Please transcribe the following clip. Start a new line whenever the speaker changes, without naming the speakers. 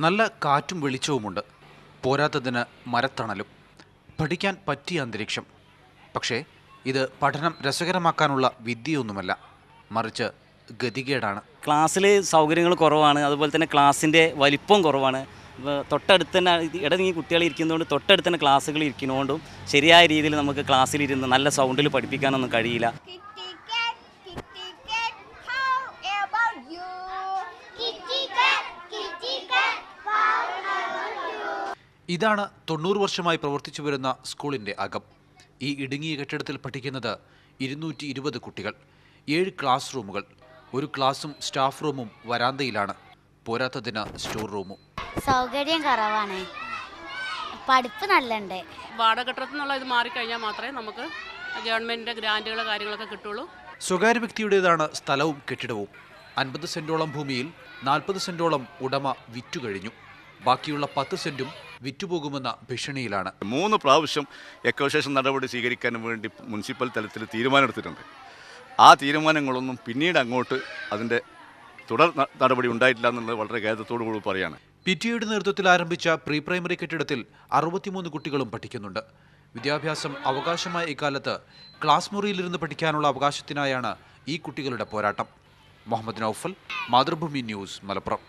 നല്ല കാറ്റും വെളിച്ചവുമുണ്ട്, പോരാത്തതിന് മരത്തണലും. പഠിക്കാൻ പറ്റിയ അന്തരീക്ഷം. പക്ഷേ ഇത് പഠനം രസകരമാക്കാനുള്ള വിദ്യയൊന്നുമല്ല, മറിച്ച് ഗതികേടാണ്.
ക്ലാസ്സിൽ സൗകര്യങ്ങൾ കുറവാണ്, അതുപോലെ തന്നെ ക്ലാസ്സിൻ്റെ വലിപ്പം കുറവാണ്. തൊട്ടടുത്ത് തന്നെ ഇടനീ കുട്ടികൾ ഇരിക്കുന്നതുകൊണ്ട് തൊട്ടടുത്ത് തന്നെ ക്ലാസ്സുകൾ ഇരിക്കുന്നതുകൊണ്ടും ശരിയായ രീതിയിൽ നമുക്ക് ക്ലാസ്സിലിരുന്ന് നല്ല സൗണ്ടിൽ പഠിപ്പിക്കാനൊന്നും കഴിയില്ല.
ഇതാണ് 90 വർഷമായി പ്രവർത്തിച്ചു വരുന്ന സ്കൂളിൻ്റെ അകം. ഈ ഇടുങ്ങിയ കെട്ടിടത്തിൽ പഠിക്കുന്നത് 220 കുട്ടികൾ, 7 ക്ലാസ് റൂമുകൾ. ഒരു ക്ലാസും സ്റ്റാഫ് റൂമും വരാന്തയിലാണ്, പോരാത്തതിന് സ്റ്റോർ റൂമും.
സൗകര്യം കുറവാണ്, പഠിപ്പ് നല്ലുണ്ട്.
വാടക കെട്ടിടത്തിൽ നിന്നുള്ള ഇത് മാറിക്കഴിഞ്ഞാൽ മാത്രമേ നമുക്ക് ഗവൺമെൻറ്റിൻ്റെ ഗ്രാൻറ്റുകൾ കാര്യങ്ങളൊക്കെ കിട്ടുള്ളൂ.
സ്വകാര്യ വ്യക്തിയുടേതാണ് സ്ഥലവും കെട്ടിടവും. 50 സെൻറ്റോളം ഭൂമിയിൽ 40 സെൻറ്റോളം ഉടമ വിറ്റുകഴിഞ്ഞു. ബാക്കിയുള്ള 10 സെൻറ്റും വിറ്റുപോകുമെന്ന ഭീഷണിയിലാണ്.
3 പ്രാവശ്യം എക്കോശേഷൻ നടപടി സ്വീകരിക്കാൻ വേണ്ടി മുനിസിപ്പൽ തലത്തിൽ തീരുമാനമെടുത്തിട്ടുണ്ട്. ആ തീരുമാനങ്ങളൊന്നും പിന്നീട് അങ്ങോട്ട് അതിൻ്റെ തുടർ നടപടി ഉണ്ടായിട്ടില്ല എന്നുള്ളത് വളരെ ഖേദത്തോടു കൂടി പറയുകയാണ്.
PTA നേതൃത്വത്തിൽ ആരംഭിച്ച പ്രീ പ്രൈമറി കെട്ടിടത്തിൽ 63 കുട്ടികളും പഠിക്കുന്നുണ്ട്. വിദ്യാഭ്യാസം അവകാശമായ ഇക്കാലത്ത് ക്ലാസ് മുറിയിലിരുന്ന് പഠിക്കാനുള്ള അവകാശത്തിനായാണ് ഈ കുട്ടികളുടെ പോരാട്ടം. മുഹമ്മദ് നൌഫൽ, മാതൃഭൂമി ന്യൂസ്, മലപ്പുറം.